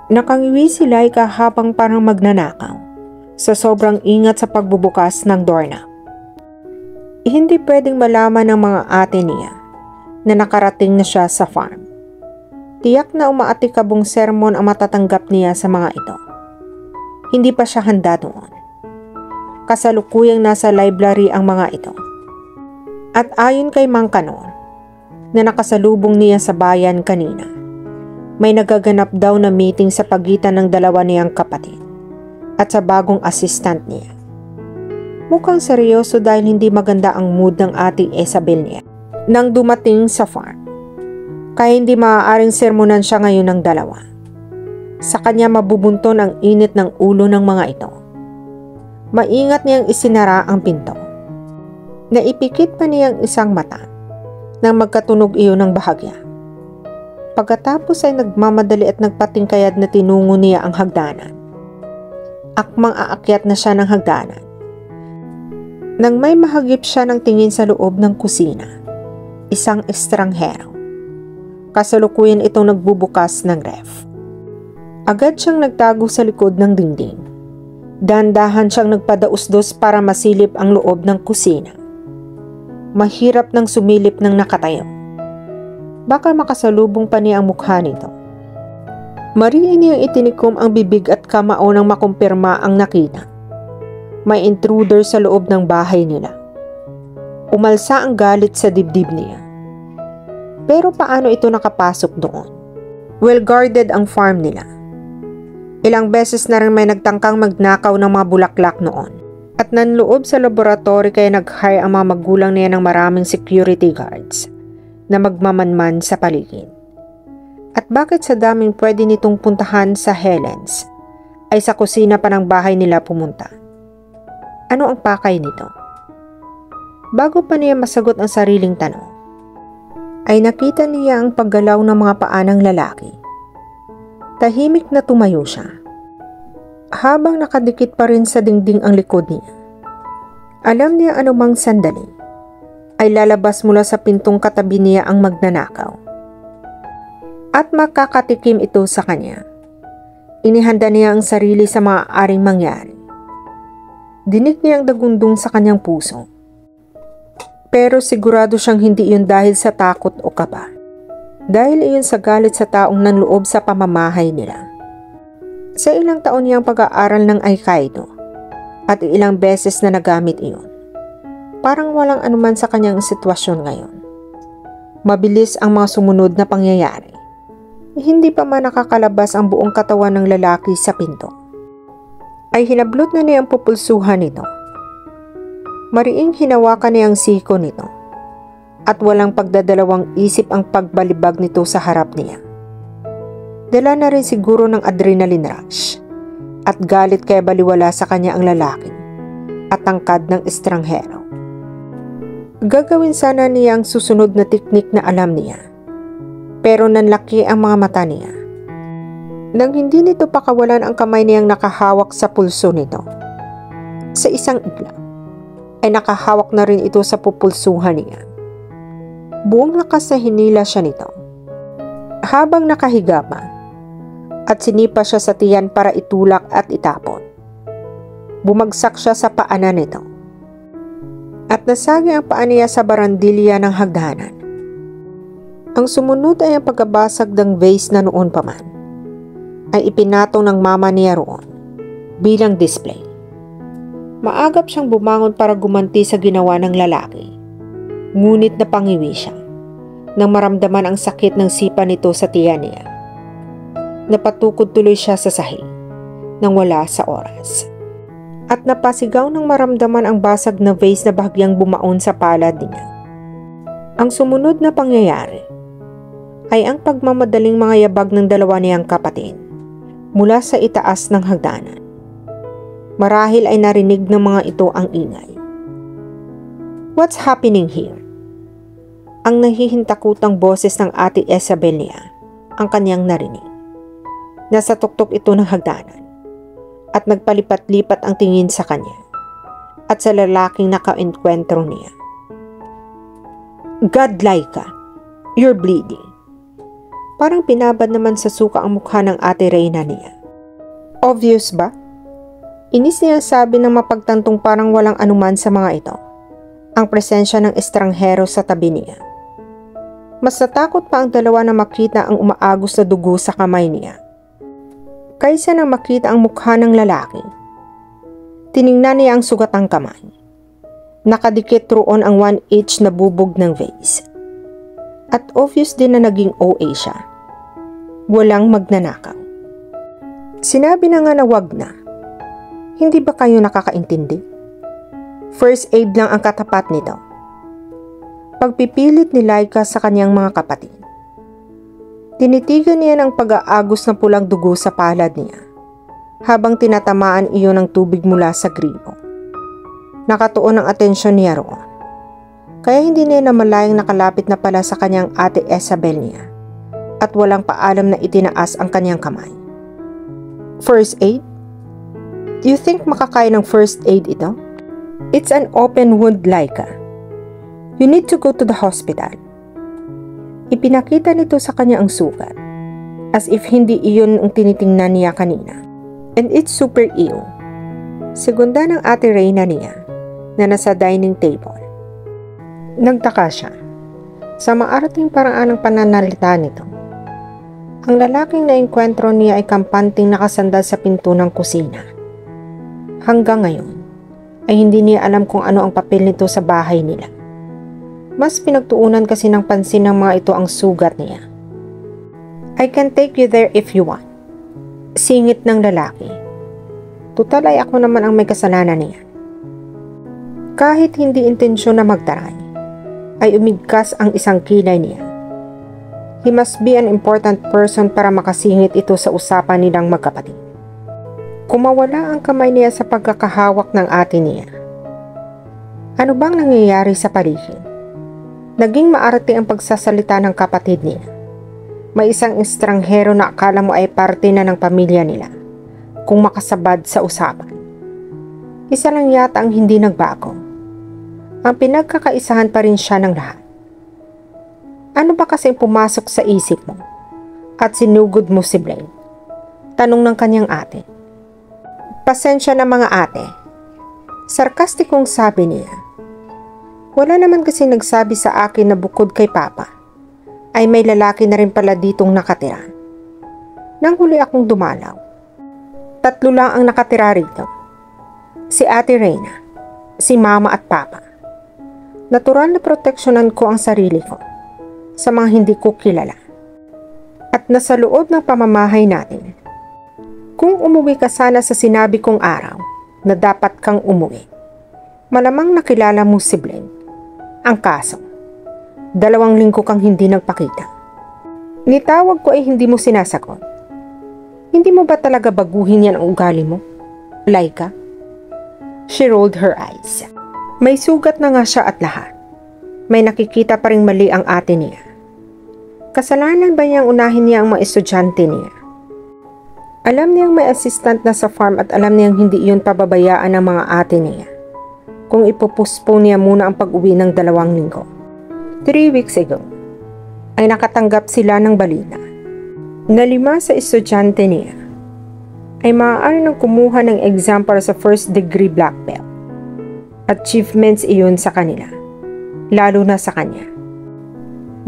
Nakangiwi si Laika habang parang magnanakaw sa sobrang ingat sa pagbubukas ng doorknob. Hindi pwedeng malaman ng mga ate niya na nakarating na siya sa farm. Tiyak na umaatikabong sermon ang matatanggap niya sa mga ito. Hindi pa siya handa doon. Kasalukuyang nasa library ang mga ito. At ayon kay Mang Kanon, na nakasalubong niya sa bayan kanina, may nagaganap daw na meeting sa pagitan ng dalawa niyang kapatid at sa bagong assistant niya. Mukhang seryoso dahil hindi maganda ang mood ng ating Isabel niya nang dumating sa farm. Kaya hindi maaaring sermonan siya ngayon ng dalawa. Sa kanya mabubunton ang init ng ulo ng mga ito. Maingat niyang isinara ang pinto. Naipikit pa niyang isang mata nang magkatunog iyon ng bahagya. Pagkatapos ay nagmamadali at nagpatingkayad na tinungo niya ang hagdanan. Akmang aakyat na siya ng hagdanan nang may mahagip siya ng tingin sa loob ng kusina. Isang estranghero. Kasalukuyan itong nagbubukas ng ref. Agad siyang nagtago sa likod ng dingding. Dahan-dahan siyang nagpadausdos para masilip ang loob ng kusina. Mahirap nang sumilip ng nakatayo. Baka makasalubong pa niya ang mukha nito. Mariin niyang itinikom ang bibig at kamao nang makumpirma ang nakita. May intruder sa loob ng bahay nila. Umalsa ang galit sa dibdib niya. Pero paano ito nakapasok doon? Well guarded ang farm nila. Ilang beses na rin may nagtangkang magnakaw ng mga bulaklak noon. At nanloob sa laboratory kaya nag-hire ang mga magulang niya ng maraming security guards na magmamanman sa paligid. At bakit sa daming pwede nitong puntahan sa Helen's ay sa kusina pa ng bahay nila pumunta? Ano ang pakay nito? Bago pa niya masagot ang sariling tanong, ay nakita niya ang paggalaw ng mga paa ng lalaki. Tahimik na tumayo siya, habang nakadikit pa rin sa dingding ang likod niya. Alam niya anumang sandali, ay lalabas mula sa pintong katabi niya ang magnanakaw. At makakatikim ito sa kanya. Inihanda niya ang sarili sa maaaring mangyari. Dinig niya ang dagundong sa kanyang puso. Pero sigurado siyang hindi iyon dahil sa takot o kaba. Dahil iyon sa galit sa taong nanloob sa pamamahay nila. Sa ilang taon niyang pag-aaral ng Aikido at ilang beses na nagamit iyon, parang walang anuman sa kanyang sitwasyon ngayon. Mabilis ang mga sumunod na pangyayari. Hindi pa man nakakalabas ang buong katawan ng lalaki sa pinto, ay hinablot na niya ang pupulsuhan nito. Mariing hinawakan niya ang siko nito at walang pagdadalawang isip ang pagbalibag nito sa harap niya. Dala na rin siguro ng adrenaline rush at galit kaya baliwala sa kanya ang lalaki at tangkad ng estranghero. Gagawin sana niya ang susunod na teknik na alam niya, pero nanlaki ang mga mata niya. Nang hindi nito pakawalan ang kamay niyang nakahawak sa pulso nito. Sa isang iglap, ay nakahawak na rin ito sa pupulsuhan niya. Buong lakas na hinila siya nito. Habang nakahiga pa, at sinipa siya sa tiyan para itulak at itapon. Bumagsak siya sa paanan nito. At nasagi ang paa niya sa barandilya ng hagdanan. Ang sumunod ay ang pagkabasag ng vase na noon pa man ay ipinatong ng mama niya roon bilang display. Maagap siyang bumangon para gumanti sa ginawa ng lalaki. Ngunit napangiwi siya nang maramdaman ang sakit ng sipa nito sa tiyan niya. Napatukod tuloy siya sa sahig nang wala sa oras. At napasigaw nang maramdaman ang basag na vase na bahagyang bumaon sa palad niya. Ang sumunod na pangyayari ay ang pagmamadaling mga yabag ng dalawa niyang kapatid mula sa itaas ng hagdanan. Marahil ay narinig ng mga ito ang ingay. What's happening here? Ang nahihintakutang boses ng ate Isabel niya ang kanyang narinig. Nasa tuktok ito ng hagdanan at nagpalipat-lipat ang tingin sa kanya at sa lalaking naka-enkwentro niya. God, Laika, you're bleeding. Parang pinabad naman sa suka ang mukha ng Ate Reyna niya. Obvious ba? Inis niya sabi ng mapagtantong parang walang anuman sa mga ito. Ang presensya ng estranghero sa tabi niya. Mas natakot pa ang dalawa na makita ang umaagos na dugo sa kamay niya. Kaysa nang makita ang mukha ng lalaki. Tiningnan niya ang sugatang kamay. Nakadikit roon ang 1H na bubog ng vase. At obvious din na naging OA siya. Walang magnanakaw. Sinabi na nga na wag na. Hindi ba kayo nakakaintindi? First aid lang ang katapat nito. Pagpipilit ni Laika sa kanyang mga kapatid. Tinitigan niya ng pag-aagos ng pulang dugo sa palad niya habang tinatamaan iyon ng tubig mula sa gripo. Nakatuon ang atensyon niya roon. Kaya hindi niya namalayang nakalapit na pala sa kanyang Ate Isabel niya at walang paalam na itinaas ang kanyang kamay. First aid? Do you think makakaya ng first aid ito? It's an open wound, Laika. You need to go to the hospital. Ipinakita nito sa kanya ang sugat, as if hindi iyon ang tinitingnan niya kanina. And it's super ill. Segunda ng Ate Reyna niya na nasa dining table. Nagtaka siya sa maarating paraan ng pananalita nito. Ang lalaking naengkwentro niya ay kampanting nakasandal sa pinto ng kusina. Hanggang ngayon ay hindi niya alam kung ano ang papel nito sa bahay nila. Mas pinagtuunan kasi ng pansin ng mga ito ang sugat niya. I can take you there if you want. Singit ng lalaki. Tutal ay ako naman ang may kasalanan niya. Kahit hindi intensyon na magtaray, ay umigkas ang isang kilay niya. He must be an important person para makasingit ito sa usapan nilang magkapatid. Kumawala ang kamay niya sa pagkakahawak ng ate niya. Ano bang nangyayari sa paligid? Naging maarte ang pagsasalita ng kapatid niya. May isang estranghero na akala mo ay parte na ng pamilya nila kung makasabad sa usapan. Isa lang yata ang hindi nagbago. Ang pinagkakaisahan pa rin siya ng lahat. Ano ba kasing pumasok sa isip mo at sinugod mo si Blaine? Tanong ng kanyang ate. Pasensya na mga ate. Sarkastikong sabi niya. Wala naman kasi nagsabi sa akin na bukod kay Papa, ay may lalaki na rin pala ditong nakatira. Nang huli akong dumalaw, 3 lang ang nakatira rito. Si Ate Reyna, si Mama at Papa. Natural na proteksyonan ko ang sarili ko sa mga hindi ko kilala. At nasa loob ng pamamahay natin. Kung umuwi ka sana sa sinabi kong araw na dapat kang umuwi, malamang nakilala mo si Blaine. Ang kaso, 2 linggo kang hindi nagpakita. Nitawag ko ay hindi mo sinasagot. Hindi mo ba talaga baguhin yan ang ugali mo, Laika? She rolled her eyes. May sugat na nga siya at lahat. May nakikita pa ring mali ang ate niya. Kasalanan ba niyang unahin niya ang mga estudyante niya? Alam niyang may assistant na sa farm at alam niyang hindi iyon pababayaan ng mga ate niya. Kung ipopostpone niya muna ang pag-uwi ng 2 linggo. 3 weeks ago, ay nakatanggap sila ng balita na 5 sa estudyante niya ay maaari nang kumuha ng exam para sa first degree black belt. Achievements iyon sa kanila, lalo na sa kanya.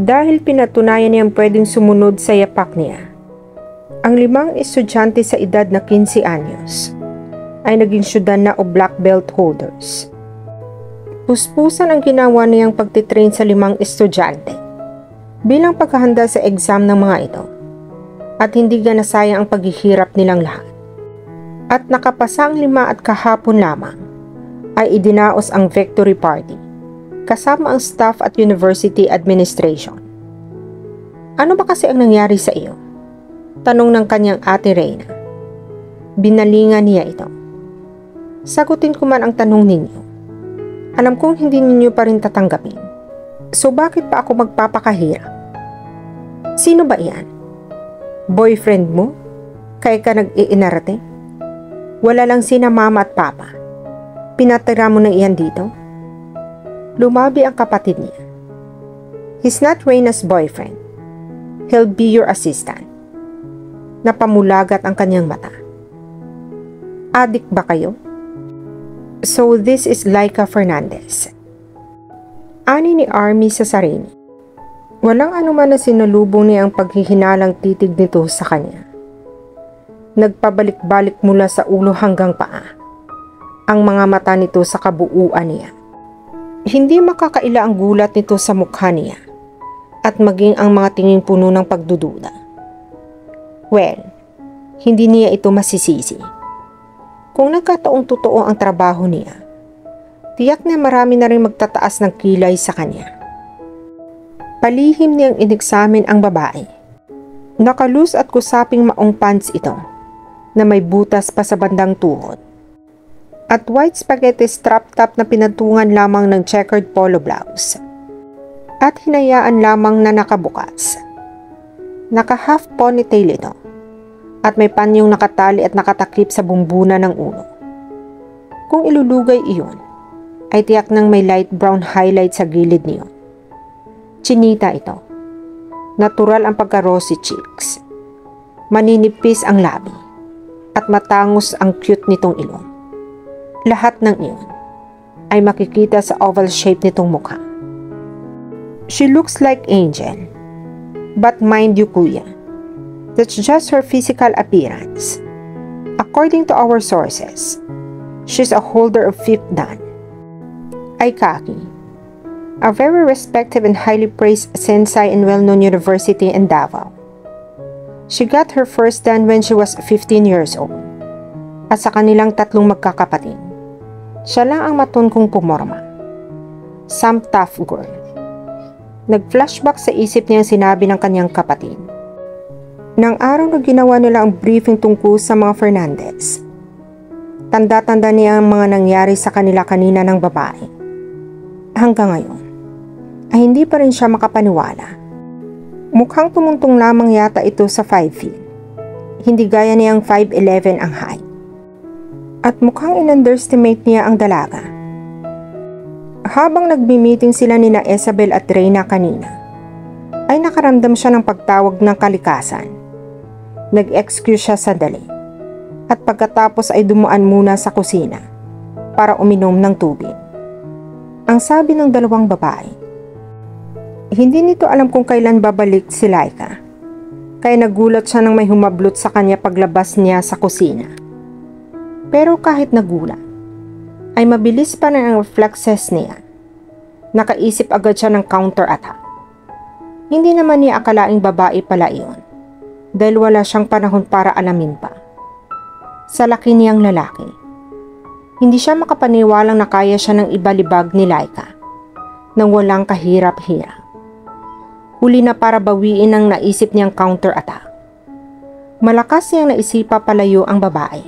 Dahil pinatunayan niyang pwedeng sumunod sa yapak niya, ang 5 estudyante sa edad na 15 anyos ay naging syudan na o black belt holders. Puspusan ang ginawa niyang pagtitrain sa 5 estudyante bilang paghahanda sa exam ng mga ito at hindi ganasayang ang paghihirap nilang lahat. At nakapasa ang 5 at kahapon lamang ay idinaos ang victory party kasama ang staff at university administration. Ano ba kasi ang nangyari sa iyo? Tanong ng kanyang Ate Reyna. Binalingan niya ito. Sagutin ko man ang tanong ninyo. Alam kong hindi ninyo pa rin tatanggapin. So bakit pa ako magpapakahirap? Sino ba iyan? Boyfriend mo? Kaya ka nag-iinarte? Wala lang sina Mama at Papa. Pinatira mo na iyan dito? Lumabi ang kapatid niya. He's not Reyna's boyfriend. He'll be your assistant. Napamulagat ang kanyang mata. Adik ba kayo? So this is Laika Fernandez. Ani ni Army sa sarili. Walang anuman na sinalubong niya ang paghihinalang titig nito sa kanya. Nagpabalik-balik mula sa ulo hanggang paa ang mga mata nito sa kabuuan niya. Hindi makakaila ang gulat nito sa mukha niya at maging ang mga tingin puno ng pagdududa. Well, hindi niya ito masisisi. Kung nagkataong totoo ang trabaho niya, tiyak na marami na rin magtataas ng kilay sa kanya. Palihim niyang ineksamin ang babae. Nakalus at kusaping maong pants ito na may butas pa sa bandang tuhod. At white spaghetti strap top na pinatungan lamang ng checkered polo blouse. At hinayaan lamang na nakabukas. Naka-half ponytail ito. At may panyong nakatali at nakatakip sa bumbuna ng ulo. Kung ilulugay iyon, ay tiyak nang may light brown highlight sa gilid niyo. Chinita ito. Natural ang pagka-rosy cheeks. Maninipis ang labi. At matangos ang cute nitong ilong. Lahat ng iyon ay makikita sa oval shape nitong mukha. She looks like Angel. But mind you, kuya, that's just her physical appearance. According to our sources, she's a holder of fifth dan. Aikaki, a very respected and highly praised sensei in well-known university in Davao. She got her first dan when she was 15 years old. At sa kanilang tatlong magkakapatid, siya lang ang matunkong pumorma. Some tough girl. Nag-flashback sa isip niya ang sinabi ng kanyang kapatid. Nang araw na ginawa nila ang briefing tungkol sa mga Fernandez, tanda-tanda niya ang mga nangyari sa kanila kanina ng babae. Hanggang ngayon, ay hindi pa rin siya makapaniwala. Mukhang tumuntong lamang yata ito sa 5 feet. Hindi gaya niyang 5'11" ang height. At mukhang in-underestimate niya ang dalaga. Habang nagbi-meeting sila nina Isabel at Reyna kanina, ay nakaramdam siya ng pagtawag ng kalikasan. Nag-excuse siya sandali. At pagkatapos ay dumaan muna sa kusina para uminom ng tubig. Ang sabi ng dalawang babae, hindi nito alam kung kailan babalik si Laika. Kaya nagulat siya nang may humablot sa kanya paglabas niya sa kusina. Pero kahit nagulat, ay mabilis pa na ang reflexes niya. Nakaisip agad siya ng counter-attack. Hindi naman niya akalaing babae pala iyon, dahil wala siyang panahon para alamin pa. Sa laki niyang lalaki, hindi siya makapaniwalang na kaya siya ng ibalibag ni Laika nang walang kahirap-hirap. Huli na para bawiin ang naisip niyang counter-attack. Malakas niyang naisipa palayo ang babae.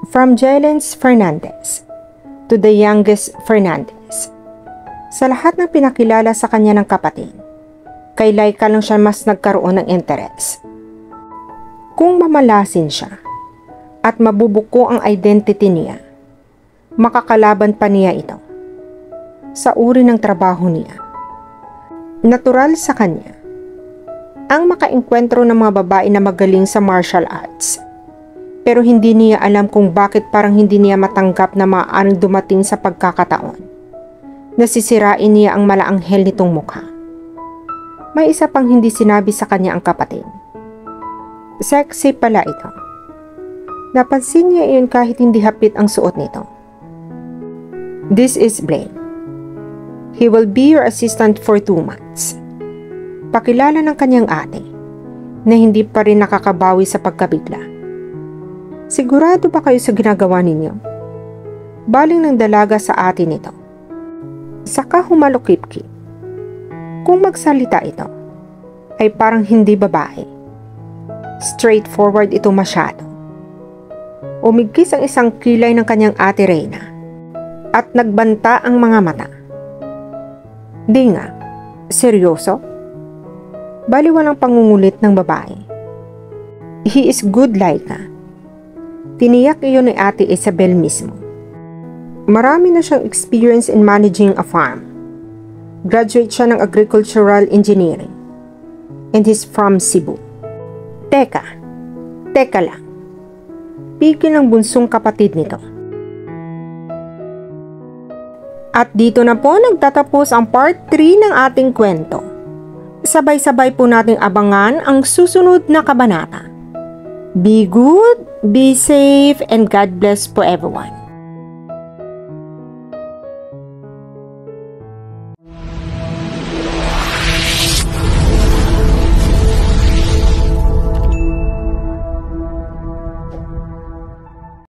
From Jelens Fernandez to the youngest Fernandez. Sa lahat ng pinakilala sa kanya ng kapatid, kay Laika lang siya mas nagkaroon ng interes. Kung mamalasin siya at mabubuko ang identity niya, makakalaban pa niya ito. Sa uri ng trabaho niya, natural sa kanya ang makaengkwentro ng mga babae na magaling sa martial arts. Pero hindi niya alam kung bakit parang hindi niya matanggap na maaaring dumating sa pagkakataon na sisirain niya ang malaanghel nitong mukha. May isa pang hindi sinabi sa kanya ang kapatid. Sexy pala ito. Napansin niya iyon kahit hindi hapit ang suot nito. This is Blaine. He will be your assistant for 2 months. Pakilala ng kanyang ate na hindi pa rin nakakabawi sa pagkabigla. Sigurado ba kayo sa ginagawa ninyo? Baling ng dalaga sa ate nito. Saka humalukip-kip. Kung magsalita ito, ay parang hindi babae. Straightforward ito masyado. Umigkis ang isang kilay ng kanyang ate Reyna at nagbanta ang mga mata. Di nga, seryoso? Bali walang pangungulit ng babae. He is good, Laika. Tiniyak iyon ni Ate Isabel mismo. Marami na siyang experience in managing a farm. Graduate siya ng agricultural engineering. and he's from Cebu. Teka lang. Pigil ng bunsong kapatid nito. At dito na po nagtatapos ang part 3 ng ating kwento. Sabay-sabay po nating abangan ang susunod na kabanata. Be good, be safe, and God bless po everyone.